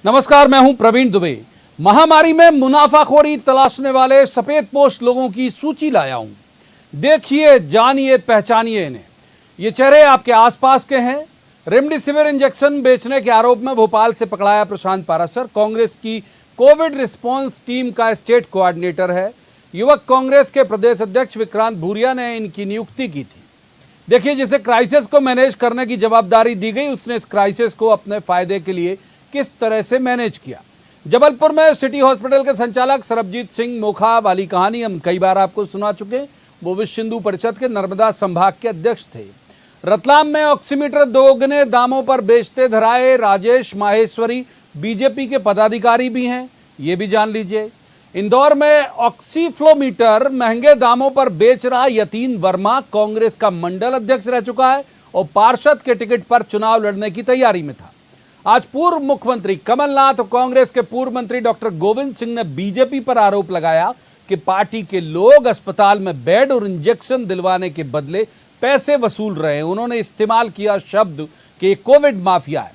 नमस्कार, मैं हूं प्रवीण दुबे। महामारी में मुनाफाखोरी तलाशने वाले सफेदपोश लोगों की सूची लाया हूं। देखिए, जानिए, पहचानिए इन्हें। ये चेहरे आपके आसपास के हैं। रेमडेसिविर इंजेक्शन बेचने के आरोप में भोपाल से पकड़ाया प्रशांत पाराशर कांग्रेस की कोविड रिस्पांस टीम का स्टेट कोऑर्डिनेटर है। युवक कांग्रेस के प्रदेश अध्यक्ष विक्रांत भूरिया ने इनकी नियुक्ति की थी। देखिए, जिसे क्राइसिस को मैनेज करने की जवाबदारी दी गई, उसने इस क्राइसिस को अपने फायदे के लिए किस तरह से मैनेज किया। जबलपुर में सिटी हॉस्पिटल के संचालक सरबजीत सिंह मोखा वाली कहानी हम कई बार आपको सुना चुके। वो विश्व हिंदू परिषद के नर्मदा संभाग के अध्यक्ष थे। रतलाम में ऑक्सीमीटर दोगुने दामों पर बेचते धराए राजेश माहेश्वरी बीजेपी के पदाधिकारी भी हैं, ये भी जान लीजिए। इंदौर में ऑक्सीफ्लोमीटर महंगे दामों पर बेच रहा यतीन वर्मा कांग्रेस का मंडल अध्यक्ष रह चुका है और पार्षद के टिकट पर चुनाव लड़ने की तैयारी में था। आज पूर्व मुख्यमंत्री कमलनाथ और कांग्रेस के पूर्व मंत्री डॉक्टर गोविंद सिंह ने बीजेपी पर आरोप लगाया कि पार्टी के लोग अस्पताल में बेड और इंजेक्शन दिलवाने के बदले पैसे वसूल रहे हैं। उन्होंने इस्तेमाल किया शब्द कि कोविड माफिया है।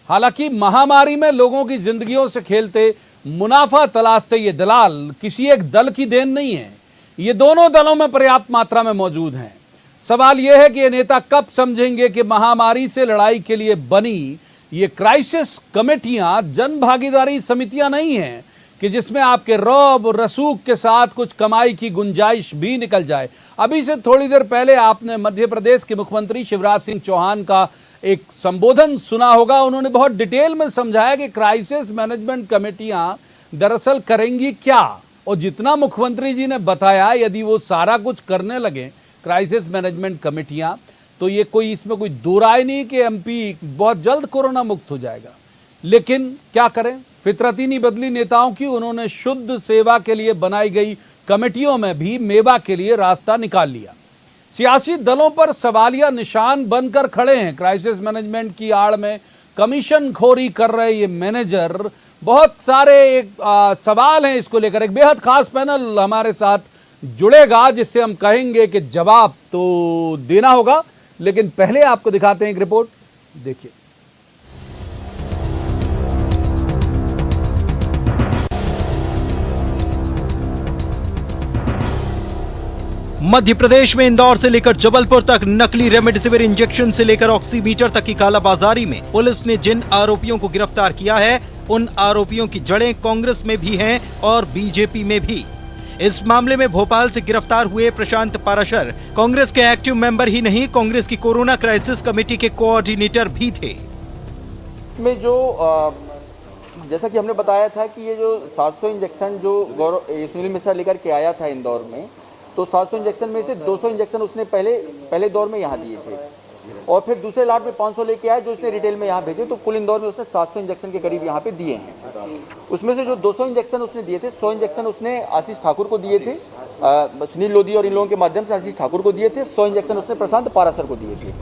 हालांकि महामारी में लोगों की जिंदगियों से खेलते, मुनाफा तलाशते ये दलाल किसी एक दल की देन नहीं है। ये दोनों दलों में पर्याप्त मात्रा में मौजूद हैं। सवाल यह है कि ये नेता कब समझेंगे कि महामारी से लड़ाई के लिए बनी ये क्राइसिस कमेटियां जन भागीदारी समितियां नहीं हैं कि जिसमें आपके रौब रसूख के साथ कुछ कमाई की गुंजाइश भी निकल जाए। अभी से थोड़ी देर पहले आपने मध्य प्रदेश के मुख्यमंत्री शिवराज सिंह चौहान का एक संबोधन सुना होगा। उन्होंने बहुत डिटेल में समझाया कि क्राइसिस मैनेजमेंट कमेटियां दरअसल करेंगी क्या, और जितना मुख्यमंत्री जी ने बताया, यदि वो सारा कुछ करने लगे क्राइसिस मैनेजमेंट कमेटियां, तो ये इसमें कोई दो राय नहीं कि एमपी बहुत जल्द कोरोना मुक्त हो जाएगा। लेकिन क्या करें, फितरत ही नहीं बदली नेताओं की। उन्होंने शुद्ध सेवा के लिए बनाई गई कमेटियों में भी मेवा के लिए रास्ता निकाल लिया। सियासी दलों पर सवालिया निशान बनकर खड़े हैं। क्राइसिस मैनेजमेंट की आड़ में कमीशन खोरी कर रहे ये मैनेजर। बहुत सारे सवाल हैं इसको लेकर। एक बेहद खास पैनल हमारे साथ जुड़ेगा जिससे हम कहेंगे कि जवाब तो देना होगा। लेकिन पहले आपको दिखाते हैं एक रिपोर्ट, देखिए। मध्य प्रदेश में इंदौर से लेकर जबलपुर तक नकली रेमडेसिविर इंजेक्शन से लेकर ऑक्सीमीटर तक की कालाबाजारी में पुलिस ने जिन आरोपियों को गिरफ्तार किया है, उन आरोपियों की जड़ें कांग्रेस में भी हैं और बीजेपी में भी। इस मामले में भोपाल से गिरफ्तार हुए प्रशांत पाराशर कांग्रेस के एक्टिव मेंबर ही नहीं, कांग्रेस की कोरोना क्राइसिस कमेटी के कोऑर्डिनेटर भी थे। में जो जैसा कि हमने बताया था कि ये जो 700 इंजेक्शन जो सुनील मिश्रा लेकर के आया था इंदौर में, तो 700 इंजेक्शन में से 200 इंजेक्शन उसने पहले दौर में यहाँ दिए थे और फिर दूसरे लाट में 500 लेके आया जो उसने रिटेल में यहाँ भेजे। तो कुल इंदौर में उसने 700 इंजेक्शन के करीब यहाँ पे दिए हैं। उसमें से जो 200 इंजेक्शन उसने दिए थे, 100 इंजेक्शन उसने आशीष ठाकुर को दिए थे, सुनील लोधी और इन लोगों के माध्यम से आशीष ठाकुर को दिए थे। 100 इंजेक्शन उसने प्रशांत पाराशर को दिए थे।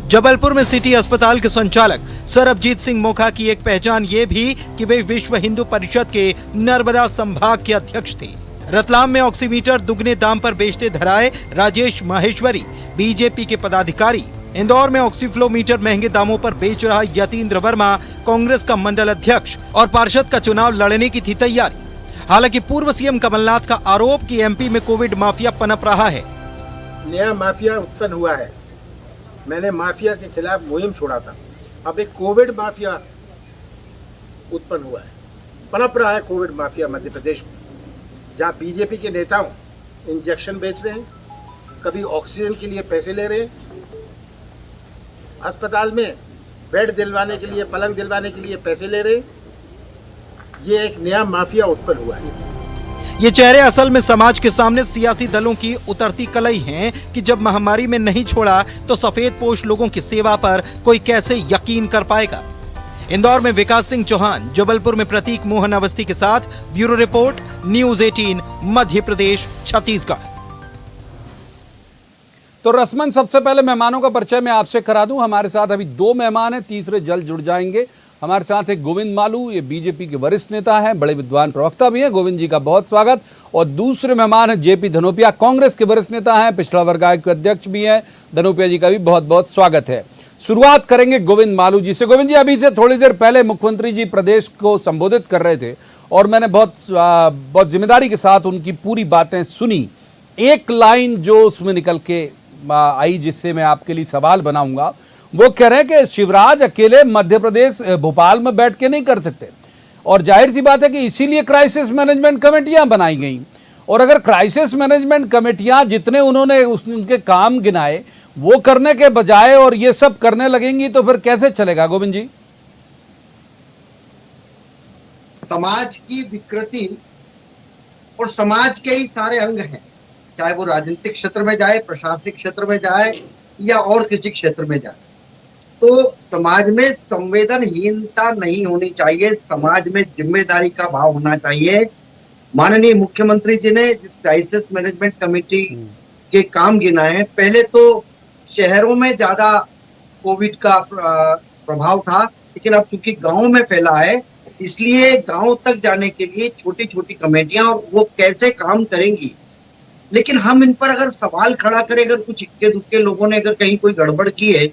जबलपुर में सिटी अस्पताल के संचालक सरबजीत सिंह मोखा की एक पहचान ये भी कि वे विश्व हिंदू परिषद के नर्मदा संभाग के अध्यक्ष थे। रतलाम में ऑक्सीमीटर दुगने दाम पर बेचते धराए राजेश माहेश्वरी बीजेपी के पदाधिकारी। इंदौर में ऑक्सीफ्लोमीटर महंगे दामों पर बेच रहा यतीन्द्र वर्मा कांग्रेस का मंडल अध्यक्ष और पार्षद का चुनाव लड़ने की थी तैयारी। हालांकि पूर्व सीएम कमलनाथ का आरोप कि एमपी में कोविड माफिया पनप रहा है। नया माफिया उत्पन्न हुआ है। मैंने माफिया के खिलाफ मुहिम छोड़ा था, अब एक कोविड माफिया उत्पन्न हुआ है, पनप रहा है कोविड माफिया मध्य प्रदेश में, जहाँ बीजेपी के नेताओं इंजेक्शन बेच रहे हैं, कभी ऑक्सीजन के लिए पैसे ले रहे हैं, अस्पताल में बेड दिलवाने के लिए, पलंग दिलवाने के लिए पैसे ले रहे हैं। ये एक नया माफिया उत्पन्न हुआ है। ये चेहरे असल में समाज के सामने सियासी दलों की उतरती कलई हैं कि जब महामारी में नहीं छोड़ा तो सफेदपोश लोगों की सेवा पर कोई कैसे यकीन कर पाएगा। इंदौर में विकास सिंह चौहान, जबलपुर में प्रतीक मोहन अवस्थी के साथ bureau report, news 18 Madhya Pradesh Chhattisgarh. तो रस्मन सबसे पहले मेहमानों का परिचय मैं आपसे करा दूं। हमारे साथ अभी 2 मेहमान हैं, तीसरे जल्द जुड़ जाएंगे। हमारे साथ एक गोविंद मालू, ये बीजेपी के वरिष्ठ नेता हैं, बड़े विद्वान प्रवक्ता भी हैं। गोविंद जी का बहुत स्वागत। और दूसरे मेहमान हैं जेपी धनोपिया, कांग्रेस के वरिष्ठ नेता हैं, पिछड़ा वर्ग आयोग के अध्यक्ष भी हैं। धनोपिया जी का भी बहुत बहुत स्वागत है। शुरुआत करेंगे गोविंद मालू जी से। गोविंद जी, अभी से थोड़ी देर पहले मुख्यमंत्री जी प्रदेश को संबोधित कर रहे थे और मैंने बहुत जिम्मेदारी के साथ उनकी पूरी बातें सुनी। एक लाइन जो उसमें निकल के आई, जिससे मैं आपके लिए सवाल बनाऊंगा, वो कह रहे हैं कि शिवराज अकेले मध्य प्रदेश भोपाल में बैठ के नहीं कर सकते, और जाहिर सी बात है कि इसीलिए क्राइसिस मैनेजमेंट कमेटियां बनाई गई। और अगर क्राइसिस मैनेजमेंट कमेटियां जितने उन्होंने उनके काम गिनाए वो करने के बजाय और ये सब करने लगेंगी तो फिर कैसे चलेगा गोविंद जी? समाज की विकृति और समाज के ही सारे अंग हैं, चाहे वो राजनीतिक क्षेत्र में जाए, प्रशासनिक क्षेत्र में जाए या और किसी क्षेत्र में जाए, तो समाज में संवेदनहीनता नहीं होनी चाहिए, समाज में जिम्मेदारी का भाव होना चाहिए। माननीय मुख्यमंत्री जी ने जिस क्राइसिस मैनेजमेंट कमेटी के काम गिनाए हैं, पहले तो शहरों में ज्यादा कोविड का प्रभाव था, लेकिन अब चूंकि गांव में फैला है इसलिए गांव तक जाने के लिए छोटी छोटी कमेटियां, और वो कैसे काम करेंगी। लेकिन हम इन पर अगर सवाल खड़ा करें, अगर कुछ इक्के दुक्के लोगों ने अगर कहीं कोई गड़बड़ की है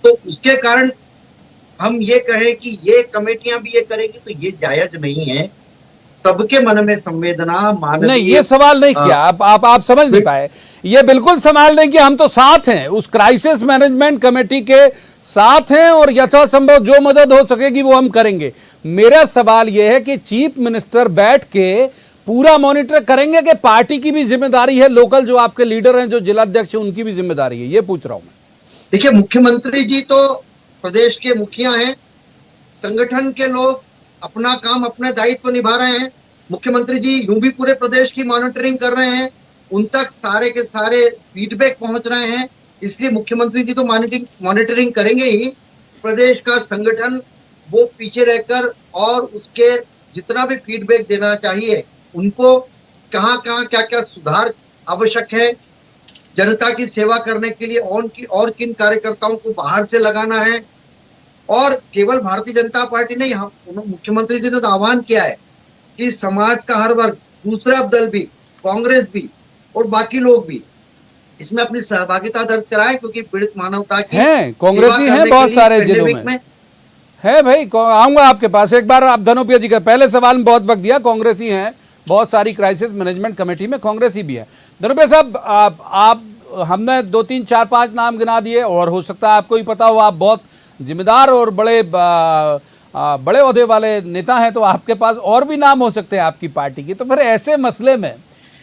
तो उसके कारण हम ये कहें कि ये कमेटियां भी ये करेंगी, तो ये जायज नहीं है। सबके मन में संवेदना, मानवीय, नहीं, ये सवाल नहीं किया आप समझ नहीं पाए। ये बिल्कुल सवाल नहीं किया, हम तो साथ हैं, उस क्राइसिस मैनेजमेंट कमेटी के साथ हैं और यथासंभव जो मदद हो सकेगी वो हम करेंगे। मेरा सवाल यह है कि चीफ मिनिस्टर बैठ के पूरा मॉनिटर करेंगे कि पार्टी की भी जिम्मेदारी है, लोकल जो आपके लीडर हैं, जो जिलाध्यक्ष हैं, उनकी भी जिम्मेदारी है, ये पूछ रहा हूं मैं। देखिए, मुख्यमंत्री जी तो प्रदेश के मुखिया हैं, संगठन के लोग अपना काम, अपना दायित्व निभा रहे हैं। मुख्यमंत्री जी यूं भी पूरे प्रदेश की मॉनिटरिंग कर रहे हैं, उन तक सारे के सारे फीडबैक पहुंच रहे हैं, इसलिए मुख्यमंत्री जी तो मॉनिटरिंग करेंगे ही। प्रदेश का संगठन वो पीछे रहकर और उसके जितना भी फीडबैक देना चाहिए, उनको कहाँ कहाँ क्या क्या सुधार आवश्यक है, जनता की सेवा करने के लिए और किन कार्यकर्ताओं को बाहर से लगाना है। और केवल भारतीय जनता पार्टी नहीं, मुख्यमंत्री जी ने तो आह्वान किया है कि समाज का हर वर्ग, दूसरा दल भी, कांग्रेस भी और बाकी लोग भी इसमें अपनी सहभागिता दर्ज कराएं, क्योंकि पीड़ित मानवता की कांग्रेसी हैं बहुत सारे जिलों में है। भाई आऊंगा आपके पास एक बार। आप धनोपिया जी का पहले सवाल में बहुत वक्त दिया, कांग्रेसी हैं बहुत सारी क्राइसिस मैनेजमेंट कमेटी में, कांग्रेसी भी है। धनोपिया साहब, आप हमने 2 3 4 5 नाम गिना दिए, और हो सकता है आपको ही पता हो, आप बहुत जिम्मेदार और बड़े ओहदे वाले नेता हैं, तो आपके पास और भी नाम हो सकते हैं आपकी पार्टी की। तो फिर ऐसे मसले में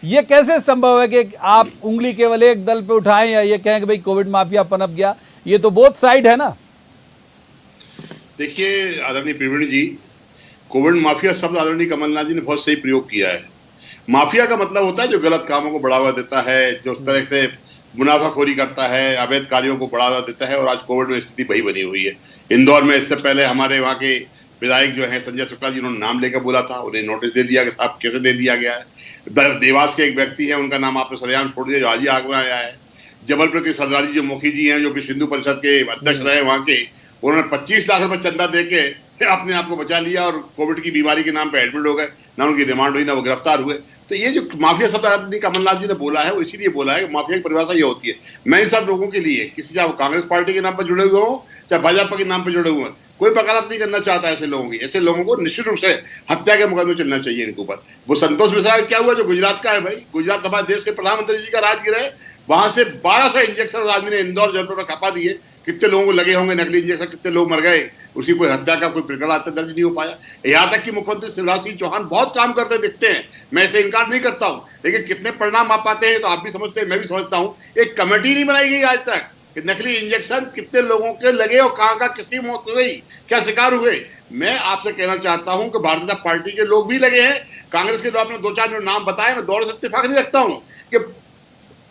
ये कैसे संभव है कि आप उंगली केवल एक दल पे उठाएं या ये कहें कि भाई कोविड माफिया पनप गया? ये तो बोथ साइड है ना। देखिए आदरणीय प्रवीण जी, कोविड माफिया शब्द आदरणीय कमलनाथ जी ने बहुत सही प्रयोग किया है। माफिया का मतलब होता है जो गलत कामों को बढ़ावा देता है, जो उस तरह से मुनाफाखोरी करता है, अवैध कार्यों को बढ़ावा देता है, और आज कोविड में स्थिति वही बनी हुई है। इंदौर में इससे पहले हमारे वहाँ के विधायक जो हैं संजय शुक्ला जी, उन्होंने नाम लेकर बोला था, उन्हें नोटिस दे दिया कि साहब कैसे दे दिया गया है। देवास के एक व्यक्ति है, उनका नाम आपने सरेआम छोड़ दिया, जो आज ही आगरा आया है। जबलपुर के सरदार जी जो मुखी जी हैं, जो कि सिंधु परिषद के अध्यक्ष रहे वहाँ के, उन्होंने 25 लाख रुपए चंदा दे के अपने आप को बचा लिया और कोविड की बीमारी के नाम पे एडमिट हो गए, ना उनकी रिमांड हुई ना वो गिरफ्तार हुए। तो ये जो माफिया शब्द आदरणीय कमलनाथ जी ने बोला है, वो इसीलिए बोला है कि माफिया की परिभाषा ये होती है। मैं इन सब लोगों के लिए, किसी चाहे वो कांग्रेस पार्टी के नाम पर जुड़े हुए हो चाहे भाजपा के नाम पर जुड़े हुए हैं, कोई वकालत नहीं करना चाहता ऐसे लोगों की। ऐसे लोगों को निश्चित रूप से हत्या के मुकदमे चलना चाहिए इनके ऊपर। वो संतोष मिश्रा क्या हुआ, जो गुजरात का है, भाई गुजरात हमारे देश के प्रधानमंत्री जी का राजगीर है, वहां से 1200 इंजेक्शन आदमी ने इंदौर जयपुर में खपा दिए। कितने लोगों को लगे होंगे नकली इंजेक्शन, कितने लोग मर गए, उसकी कोई हत्या का कोई प्रकरण आज तक दर्ज नहीं हो पाया। यहाँ तक कि मुख्यमंत्री शिवराज सिंह चौहान बहुत काम करते दिखते हैं, मैं इसे इनकार नहीं करता हूँ, लेकिन कितने परिणाम आ पाते हैं तो आप भी समझते हैं, मैं भी समझता हूँ। एक कमेटी नहीं बनाई गई आज तक कि नकली इंजेक्शन कितने लोगों के लगे और कहाँ का किसकी मौत हुई, क्या शिकार हुए। मैं आपसे कहना चाहता हूँ कि भारतीय जनता पार्टी के लोग भी लगे हैं, कांग्रेस के जो आपने 2-4 नाम बताए, मैं दौड़ से इत्तेफाक नहीं रखता हूँ कि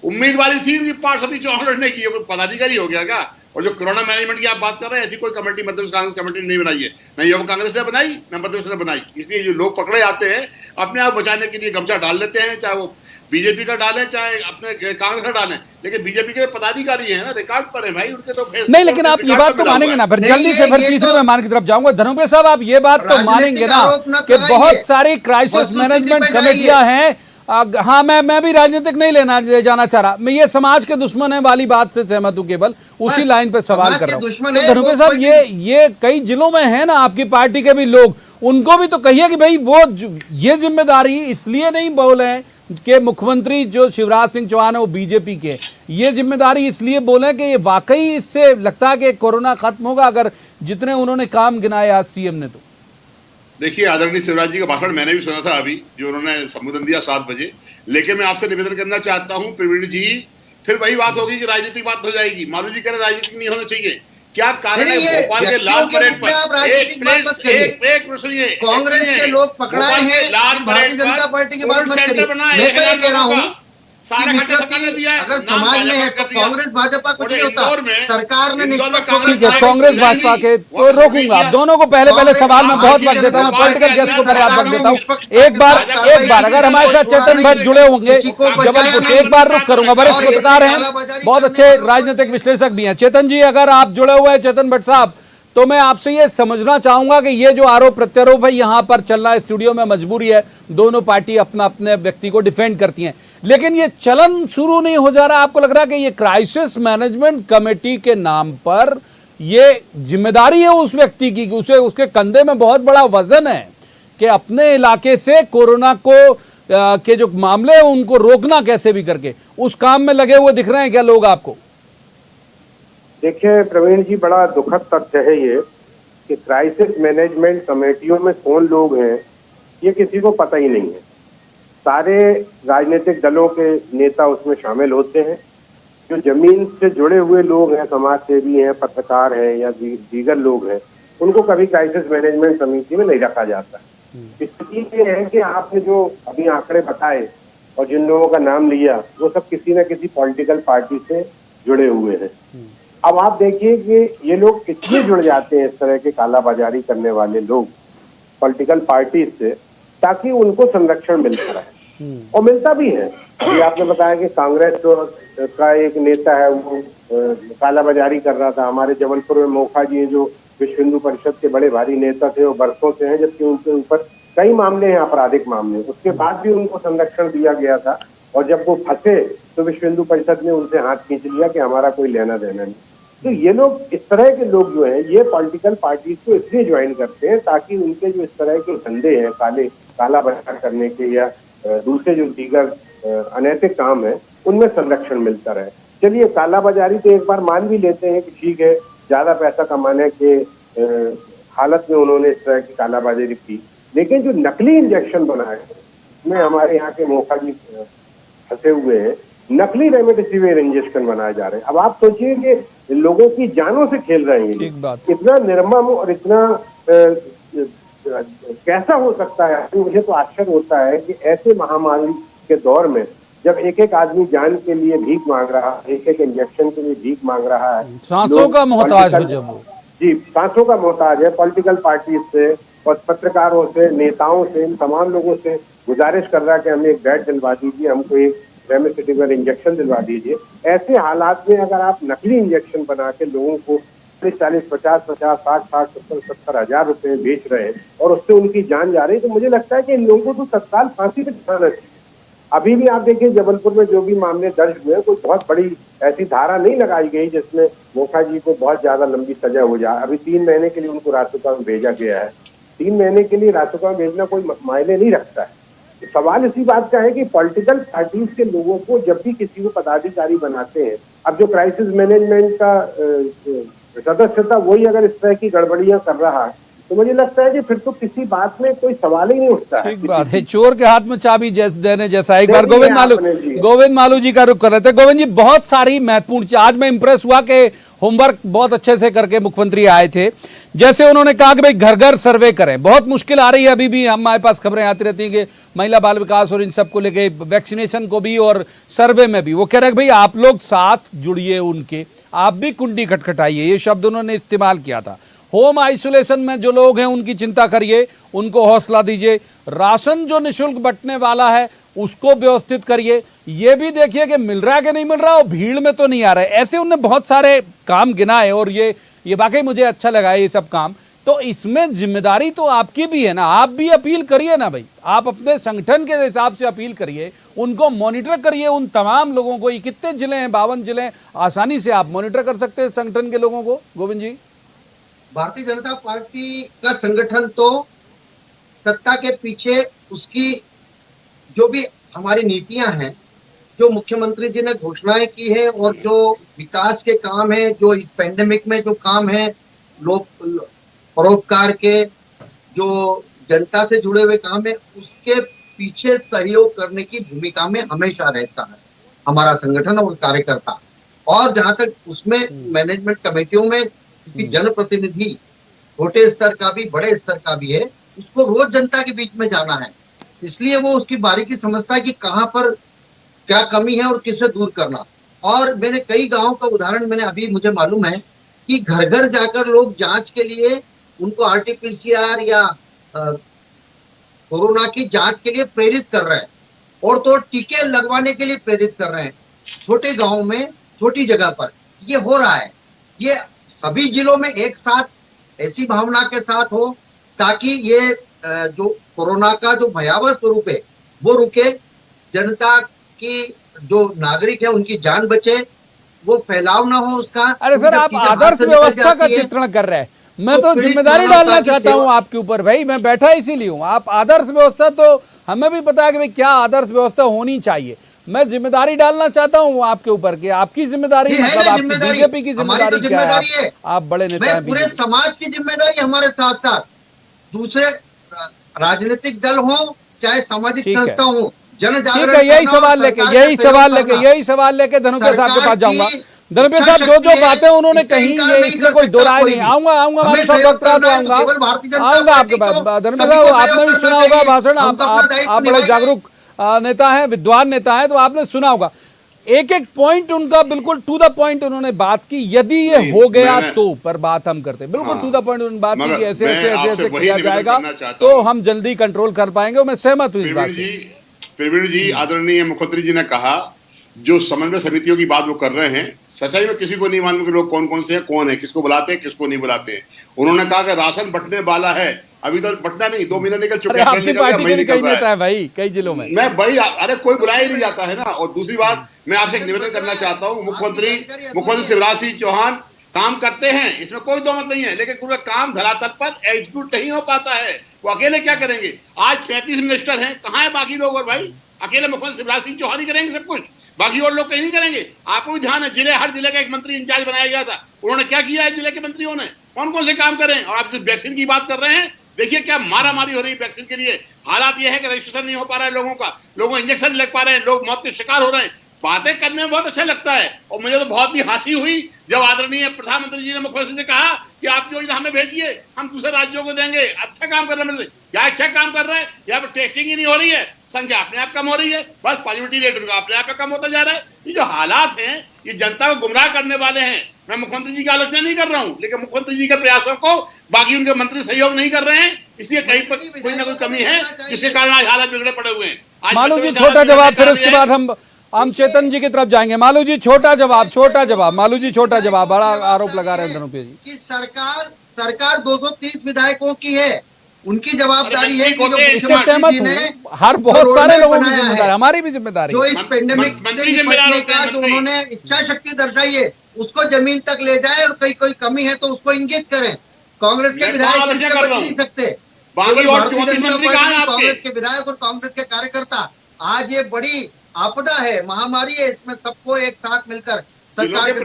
उम्मीदवारी थी पार्षदी चुनाव लड़ने की, कोई पदाधिकारी हो गया क्या? और जो कोरोना मैनेजमेंट की आप बात कर रहे हैं, ऐसी कोई कमेटी मध्य प्रदेश कांग्रेस कमेटी नहीं बनाई है, न युवा कांग्रेस ने बनाई न मध्य प्रदेश ने बनाई। इसलिए जो लोग पकड़े आते हैं अपने आप बचाने के लिए गमछा डाल लेते हैं, चाहे वो बीजेपी का डालें चाहे अपने कांग्रेस का डालें, लेकिन बीजेपी के पदाधिकारी हैं ना, रिकॉर्ड पर है भाई, उनके तो नहीं। लेकिन आप ये बात तो मानेंगे ना, फिर जल्दी से फिर तीसरे मेहमान की तरफ जाऊंगा। धनोपिया साहब, आप ये बात तो मानेंगे ना कि बहुत सारी क्राइसिस मैनेजमेंट कमेटियां हैं हाँ, मैं भी राजनीतिक नहीं ले जाना चाह रहा, मैं ये समाज के दुश्मन है वाली बात से सहमत हूँ, केवल उसी लाइन पे सवाल कर रहा हूँ। तो धनुका साहब, ये कई जिलों में है ना आपकी पार्टी के भी लोग, उनको भी तो कहिए कि भाई वो ये जिम्मेदारी इसलिए नहीं बोले कि मुख्यमंत्री जो शिवराज सिंह चौहान है वो बीजेपी के, ये जिम्मेदारी इसलिए बोले कि ये वाकई इससे लगता है कि कोरोना खत्म होगा अगर जितने उन्होंने काम गिनाए आज सीएम ने। तो देखिए, आदरणीय शिवराज जी का भाषण मैंने भी सुना था अभी, जो उन्होंने संबोधन दिया 7 बजे। लेकिन मैं आपसे निवेदन करना चाहता हूं प्रवीण जी, फिर वही बात होगी कि राजनीतिक बात हो जाएगी। मालू जी कह रहे राजनीतिक नहीं होना चाहिए, क्या कारण है भोपाल के लाल परेड पर एक मिनट सुनिए, कांग्रेस के लोग पकड़ाए हैं, भारतीय जनता पार्टी की बात मत करिए। मैं तो ये कह रहा हूँ अगर समाज में है तो कांग्रेस भाजपा कुछ नहीं होता, सरकार ने ठीक है, कांग्रेस भाजपा के तो रोकूंगा आप दोनों को। पहले सवाल में बहुत वक्त देता हूँ, मैं पॉलिटिकल गेस्ट को पर्याप्त वक्त देता हूँ। एक बार अगर हमारे साथ चेतन भट्ट जुड़े होंगे जबलपुर से, एक बार रुक करूंगा, वरिष्ठ पत्रकार हैं, बहुत अच्छे राजनीतिक विश्लेषक भी हैं। चेतन जी, अगर आप जुड़े हुए हैं, चेतन भट्ट साहब, तो मैं आपसे ये समझना चाहूंगा कि ये जो आरोप प्रत्यारोप है यहाँ पर चल रहा है, स्टूडियो में मजबूरी है, दोनों पार्टी अपना अपने व्यक्ति को डिफेंड करती हैं, लेकिन ये चलन शुरू नहीं हो जा रहा। आपको लग रहा है कि ये क्राइसिस मैनेजमेंट कमेटी के नाम पर ये जिम्मेदारी है उस व्यक्ति की, उसके कंधे में बहुत बड़ा वजन है कि अपने इलाके से कोरोना को के जो मामले हैं उनको रोकना कैसे भी करके, उस काम में लगे हुए दिख रहे हैं क्या लोग आपको? देखिए प्रवीण जी, बड़ा दुखद तथ्य है ये कि क्राइसिस मैनेजमेंट कमेटियों में कौन लोग हैं ये किसी को पता ही नहीं है। सारे राजनीतिक दलों के नेता उसमें शामिल होते हैं, जो जमीन से जुड़े हुए लोग हैं, समाज सेवी हैं, पत्रकार हैं या दीगर लोग हैं, उनको कभी क्राइसिस मैनेजमेंट समिति में नहीं रखा जाता। स्थिति ये है कि आपने जो अभी आंकड़े बताए और जिन लोगों का नाम लिया वो सब किसी न किसी पॉलिटिकल पार्टी से जुड़े हुए हैं। अब आप देखिए कि ये लोग कितने जुड़ जाते हैं इस तरह के कालाबाजारी करने वाले लोग पॉलिटिकल पार्टी से, ताकि उनको संरक्षण मिलता रहे, और मिलता भी है। अभी आपने बताया कि कांग्रेस का एक नेता है वो कालाबाजारी कर रहा था। हमारे जबलपुर में मोखा जी जो विश्व हिंदू परिषद के बड़े भारी नेता थे, वो बरसों से हैं, जबकि उनके ऊपर कई मामले हैं, आपराधिक मामले, उसके बाद भी उनको संरक्षण दिया गया था। और जब वो फंसे तो विश्व हिंदू परिषद ने उनसे हाथ खींच लिया कि हमारा कोई लेना देना नहीं। तो ये लोग, इस तरह के लोग जो हैं, ये पॉलिटिकल पार्टीज को इसलिए ज्वाइन करते हैं ताकि उनके जो इस तरह के धंधे हैं, काला बाजार करने के या दूसरे जो दीगर अनैतिक काम है, उनमें संरक्षण मिलता रहे। चलिए, काला बाजारी तो एक बार मान भी लेते हैं कि ठीक है, ज्यादा पैसा कमाने के हालत में उन्होंने इस तरह की कालाबाजारी की, लेकिन जो नकली इंजेक्शन बनाए उसमें हमारे यहाँ के मोखा जी फंसे हुए हैं। नकली रेमडेसिविर इंजेक्शन बनाए जा रहे हैं। अब आप सोचिए कि लोगों की जानों से खेल रहे हैं, इतना निर्मम और इतना कैसा हो सकता है। मुझे तो आश्चर्य होता है कि ऐसे महामारी के दौर में जब एक एक आदमी जान के लिए भीख मांग रहा है, एक एक इंजेक्शन के लिए भीख मांग रहा है, सांसों का मोहताज है जब वो, जी सांसों का मोहताज है। पॉलिटिकल पार्टी से और पत्रकारों से, नेताओं से, इन तमाम लोगों से गुजारिश कर रहा है कि हमें एक बेड दिलवा दीजिए, हमको एक रेमडेसिविर इंजेक्शन दिलवा दीजिए। ऐसे हालात में अगर आप नकली इंजेक्शन बना के लोगों को 40, 50, 60, 70 हजार रुपए बेच रहे हैं और उससे उनकी जान जा रही है, तो मुझे लगता है कि इन लोगों को तो तत्काल फांसी पे चढ़ाना चाहिए। अभी भी आप देखिए जबलपुर में जो भी मामले दर्ज हुए, कोई बहुत बड़ी ऐसी धारा नहीं लगाई गई जिसमें मोखा जी को बहुत ज्यादा लंबी सजा हो जाए। अभी 3 महीने के लिए उनको रासुका में भेजा गया है। 3 महीने के लिए रासुका में भेजना कोई मायने नहीं रखता है। तो सवाल इसी बात का है कि पॉलिटिकल पार्टीज के लोगों को जब भी किसी को पदाधिकारी बनाते हैं, अब जो क्राइसिस मैनेजमेंट का सदस्य था वही अगर इस तरह की गड़बड़ियां कर रहा है, तो मुझे लगता है कि फिर तो किसी बात में कोई सवाल ही नहीं उठता है। ठीक बात है, चोर के हाथ में चाबी देने जैसा। एक बार गोविंद मालू जी का रुख कर रहे थे। गोविंद जी, बहुत सारी महत्वपूर्ण, आज मैं इंप्रेस हुआ कि होमवर्क बहुत अच्छे से करके मुख्यमंत्री आए थे। जैसे उन्होंने कहा कि भाई घर घर सर्वे करें, बहुत मुश्किल आ रही है, अभी भी हमारे पास खबरें आती रहती हैं कि महिला बाल विकास और इन सबको लेके, वैक्सीनेशन को भी और सर्वे में भी, वो कह रहे हैं भाई आप लोग साथ जुड़िए उनके, आप भी कुंडी खटखटाइए, ये शब्द उन्होंने इस्तेमाल किया था। होम आइसोलेशन में जो लोग हैं उनकी चिंता करिए, उनको हौसला दीजिए, राशन जो निःशुल्क बंटने वाला है उसको व्यवस्थित करिए, ये भी देखिए कि मिल रहा है कि नहीं मिल रहा और भीड़ में तो नहीं आ रहा है। ऐसे उन्होंने बहुत सारे काम गिनाए और ये वाकई मुझे अच्छा लगा ये सब काम तो इसमें जिम्मेदारी तो आपकी भी है ना, आप भी अपील करिए ना भाई, आप अपने संगठन के हिसाब से अपील करिए, उनको मॉनिटर करिए, उन तमाम लोगों को। ये कितने जिले हैं, 52 जिले, आसानी से आप मॉनिटर कर सकते हैं संगठन के लोगों को। गोविंद जी, भारतीय जनता पार्टी का संगठन तो सत्ता के पीछे उसकी जो भी हमारी नीतियां हैं, जो मुख्यमंत्री जी ने घोषणाएं की है और जो विकास के काम है, जो इस पेंडेमिक में जो काम है, लोग परोपकार के, जो जनता से जुड़े हुए काम है, उसके पीछे सहयोग करने की भूमिका में हमेशा रहता है हमारा संगठन और कार्यकर्ता। और जहां तक उसमें मैनेजमेंट कमेटियों में जनप्रतिनिधि छोटे स्तर का भी बड़े स्तर का भी है, उसको रोज जनता के बीच में जाना है, इसलिए वो उसकी बारीकी समझता है कि कहां पर क्या कमी है और किसे दूर करना। और मैंने कई गांवों का उदाहरण मैंने अभी मुझे मालूम है कि घर घर जाकर लोग जांच के लिए उनको आरटीपीसीआर या कोरोना की जांच के लिए प्रेरित कर रहे हैं और तो टीके लगवाने के लिए प्रेरित कर रहे हैं। छोटे गांवों में, छोटी जगह पर ये हो रहा है। ये सभी जिलों में एक साथ ऐसी भावना के साथ हो ताकि ये जो कोरोना का जो भयावह स्वरूप है वो रुके, जनता की जो नागरिक है उनकी जान बचे, वो फैलाव ना हो उसका। अरे सर, आप आदर्श व्यवस्था का चित्रण कर रहे हैं, मैं तो जिम्मेदारी डालना चाहता हूं आपके ऊपर भाई, मैं बैठा इसीलिए हूं। आप आदर्श व्यवस्था, तो हमें भी पता है कि भाई क्या आदर्श व्यवस्था होनी चाहिए, मैं जिम्मेदारी डालना चाहता हूं आपके ऊपर कि आपकी जिम्मेदारी, मतलब आपकी बीजेपी की जिम्मेदारी क्या है, आप बड़े नेता हैं, पूरे समाज की जिम्मेदारी हमारे साथ साथ दूसरे राजनीतिक दल हो चाहे सामाजिक संस्था हो, जन जागरण। यही सवाल लेके धनुषा साहब के पास जाऊंगा। धनुषा साहब, जो बातें उन्होंने कही, ये इसमें कोई दो राय नहीं। आऊंगा हमारे सब वक्त आऊंगा आपके पास। धनुषा साहब, आपने भी सुना होगा भाषण, आप बड़े जागरूक नेता हैं, विद्वान नेता हैं, तो आपने सुना होगा एक एक पॉइंट उनका बिल्कुल टू द पॉइंट उन्होंने बात की। यदि ये हो गया तो पर बात हम करते, बिल्कुल टू द पॉइंट उन्होंने बात की कि ऐसे ऐसे किया जाएगा तो हम जल्दी कंट्रोल कर पाएंगे। मैं सहमत हूँ इस बात से। प्रवीण जी, आदरणीय मुख्यमंत्री जी ने कहा जो समन्वय समितियों की बात वो कर रहे हैं, सच्चाई में किसी को नहीं मालूम कि लोग कौन कौन से हैं, कौन है, किसको बुलाते हैं, किसको नहीं बुलाते हैं। उन्होंने कहा कि राशन बंटने वाला है, अभी तो बंटना नहीं, 2 महीने निकल चुके हैं। आपकी पार्टी के कई नेता है भाई, कई जिलों में। मैं भाई, अरे कोई बुलाया ही नहीं जाता है ना। और दूसरी बात, मैं आपसे एक निवेदन करना चाहता हूँ, मुख्यमंत्री शिवराज सिंह चौहान काम करते हैं, इसमें कोई दो मत नहीं है, लेकिन पूरा काम धरातल पर एग्जीक्यूट नहीं हो पाता है। वो अकेले क्या करेंगे? आज 35 मिनिस्टर हैं, कहाँ है बाकी लोग? और भाई अकेले मुख्यमंत्री शिवराज सिंह चौहान ही करेंगे सब कुछ, बाकी और लोग कहीं नहीं करेंगे। आपको भी ध्यान है, हर जिले का एक मंत्री इंचार्ज बनाया गया था, उन्होंने क्या किया है जिले के मंत्रियों ने? कौन कौन से काम करें? और आप जिस वैक्सीन की बात कर रहे हैं, देखिए क्या मारा मारी हो रही है वैक्सीन के लिए। हालात यह है कि रजिस्ट्रेशन नहीं हो पा रहा है लोगों का, लोगों इंजेक्शन नहीं लग पा रहे हैं, लोग मौत के शिकार हो रहे हैं। बातें करने में बहुत अच्छा लगता है, और मुझे तो बहुत ही हंसी हुई जब आदरणीय प्रधानमंत्री जी ने मुख्यमंत्री से कहा कि आप जो हमें भेजिए, हम दूसरे राज्यों को देंगे। अच्छा काम कर रहे हैं, क्या अच्छा काम कर रहा है? यहाँ पर टेस्टिंग ही नहीं हो रही है, संख्या अपने आप कम हो रही है, बस पॉजिटिविटी रेट उनका अपने आप कम होता जा रहा है। ये जो हालात हैं, ये जनता को गुमराह करने वाले हैं। मैं मुख्यमंत्री जी की आलोचना नहीं कर रहा हूँ, लेकिन मुख्यमंत्री जी के प्रयासों को बाकी उनके मंत्री सहयोग नहीं कर रहे हैं, इसलिए कहीं पर कोई ना कोई कमी है, जिसके कारण आज हालात बिगड़े पड़े हुए हैं। मालू जी, छोटा जवाब, फिर उसके बाद हम चेतन जी की तरफ जाएंगे। मालू जी, छोटा जवाब। मालू जी, छोटा जवाब। बड़ा आरोप लगा रहे हैं धनुपे जी कि सरकार 230 विधायकों की है, उनकी जवाबदारी है कि इससे सहमत हूं, हर बहुत सारे लोगों की जिम्मेदारी, हमारी भी जिम्मेदारी, जो इस पेंडेमिक से निपटने का जो उन्होंने इच्छा शक्ति दर्शाई है उसको जमीन तक ले जाए, और कोई कमी है तो उसको इंगित करें। कांग्रेस के विधायक इससे बच नहीं सकते, कांग्रेस के विधायक और कांग्रेस के कार्यकर्ता। आज ये बड़ी आपदा है, महामारी है, इसमें सबको एक साथ मिलकर सरकार के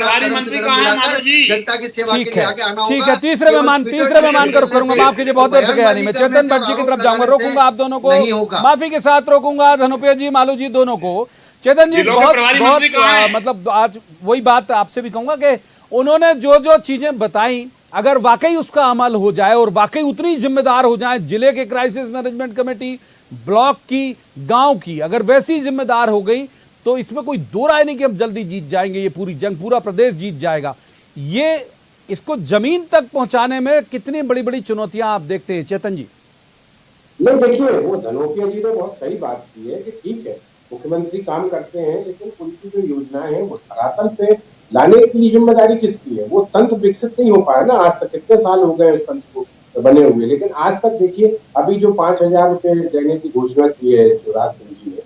जनता की सेवा के लिए आगे आना होगा। ठीक है, तीसरे मेहमान का रुख करूंगा। माफ कीजिए, बहुत देर से गया नहीं मैं। चेतन भट्ट जी की तरफ जाऊंगा, रोकूंगा आप दोनों को, माफी के साथ रोकूंगा, धनुपे जी, मालू जी, दोनों को। चेतन जी, बहुत मतलब आज वही बात आपसे भी कहूंगा कि उन्होंने जो चीजें बताई, अगर वाकई उसका अमल हो जाए और वाकई उतनी जिम्मेदार हो जाए, जिले के क्राइसिस मैनेजमेंट कमेटी, ब्लॉक की, गांव की, अगर वैसी जिम्मेदार हो गई तो इसमें कोई दो राय नहीं कि हम जल्दी जीत जाएंगे, ये पूरी जंग, पूरा प्रदेश जीत जाएगा। ये इसको जमीन तक पहुंचाने में कितनी बड़ी बड़ी चुनौतियां आप देखते हैं चेतन जी? नहीं, देखिए, वो धनोपिया जी ने बहुत सही बात की है कि ठीक है, मुख्यमंत्री काम करते हैं, लेकिन उनकी जो योजनाएं हैं वो धरातल पे लाने की जिम्मेदारी किसकी है? वो तंत्र विकसित नहीं हो पाया ना, आज तक कितने साल हो गए उस तंत्र को, बने हुए। लेकिन आज तक देखिए, अभी जो 5,000 रुपए देने की घोषणा की है शिवराज सिंह जी ने,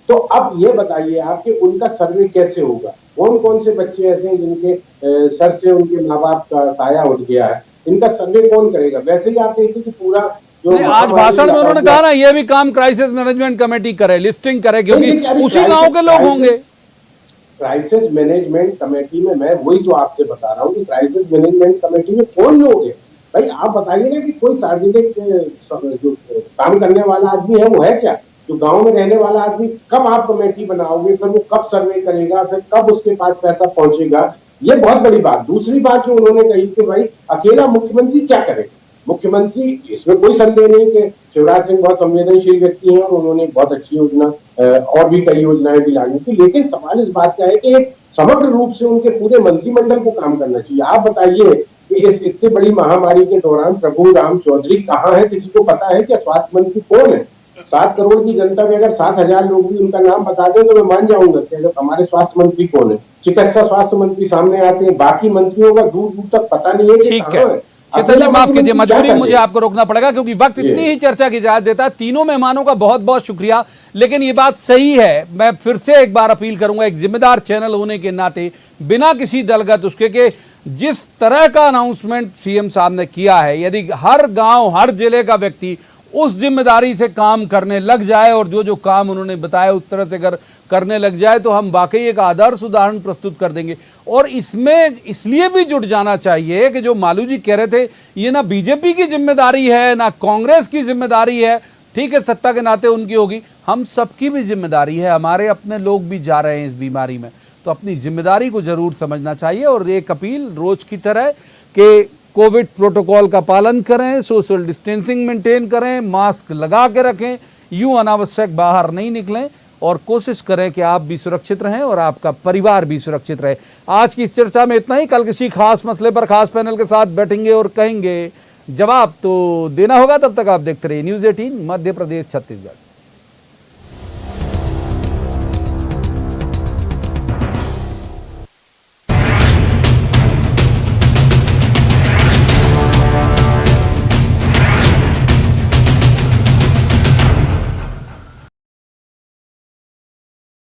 तो अब ये बताइए आप कि उनका सर्वे कैसे होगा? कौन कौन से बच्चे ऐसे हैं जिनके सर से उनके माँ बाप का साया उठ गया है? इनका सर्वे कौन करेगा? वैसे ही आप देखिए कि पूरा जो नहीं, आज भाषण में उन्होंने कहा ना, ये भी काम क्राइसिस मैनेजमेंट कमेटी करे, लिस्टिंग करे, क्योंकि उसी गांव के लोग होंगे। क्राइसिस मैनेजमेंट कमेटी में मैं वही तो आपसे बता रहा हूँ कि क्राइसिस मैनेजमेंट कमेटी में कौन लोग हैं? भाई आप बताइए ना कि कोई सार्वजनिक जो काम करने वाला आदमी है वो है क्या? जो गांव में रहने वाला आदमी, कब आप कमेटी बनाओगे, फिर वो कब सर्वे करेगा, फिर कब उसके पास पैसा पहुंचेगा? ये बहुत बड़ी बात। दूसरी बात जो उन्होंने कही कि भाई अकेला मुख्यमंत्री क्या करेगा? मुख्यमंत्री, इसमें कोई संदेह नहीं कि शिवराज सिंह बहुत संवेदनशील व्यक्ति हैं और उन्होंने बहुत अच्छी योजना और भी कई योजनाएं भी लागू की। लेकिन सवाल इस बात का है कि समग्र रूप से उनके पूरे मंत्रिमंडल को काम करना चाहिए। आप बताइए कि इस इतनी बड़ी महामारी के दौरान प्रभु राम चौधरी कहाँ है? किसी को पता है क्या स्वास्थ्य मंत्री कौन है? 7 करोड़ की जनता में अगर 7,000 लोग भी उनका नाम बता दें तो मैं मान जाऊंगा कि अगर हमारे स्वास्थ्य मंत्री कौन है। चिकित्सा स्वास्थ्य मंत्री सामने आते हैं, बाकी मंत्रियों का दूर दूर तक पता नहीं है कि ठीक कहाँ है चेतन जी, माफ कीजिए, मजबूरी मुझे आपको रोकना पड़ेगा क्योंकि वक्त इतनी ही चर्चा की इजाजत देता है। तीनों मेहमानों का बहुत बहुत शुक्रिया। लेकिन ये बात सही है, मैं फिर से एक बार अपील करूंगा, एक जिम्मेदार चैनल होने के नाते, बिना किसी दलगत उसके कि जिस तरह का अनाउंसमेंट सीएम साहब ने किया है, यदि हर गांव हर जिले का व्यक्ति उस जिम्मेदारी से काम करने लग जाए और जो जो काम उन्होंने बताया उस तरह से अगर करने लग जाए तो हम वाकई एक आदर्श उदाहरण प्रस्तुत कर देंगे। और इसमें इसलिए भी जुट जाना चाहिए कि जो मालू जी कह रहे थे, ये ना बीजेपी की जिम्मेदारी है ना कांग्रेस की जिम्मेदारी है, ठीक है सत्ता के नाते उनकी होगी, हम सबकी भी जिम्मेदारी है। हमारे अपने लोग भी जा रहे हैं इस बीमारी में, तो अपनी जिम्मेदारी को जरूर समझना चाहिए। और एक अपील रोज की तरह कि कोविड प्रोटोकॉल का पालन करें, सोशल डिस्टेंसिंग मेंटेन करें, मास्क लगा के रखें, यूं अनावश्यक बाहर नहीं निकलें और कोशिश करें कि आप भी सुरक्षित रहें और आपका परिवार भी सुरक्षित रहे। आज की इस चर्चा में इतना ही। कल किसी खास मसले पर खास पैनल के साथ बैठेंगे और कहेंगे, जवाब तो देना होगा। तब तक आप देखते रहिए न्यूज़ 18 मध्य प्रदेश छत्तीसगढ़।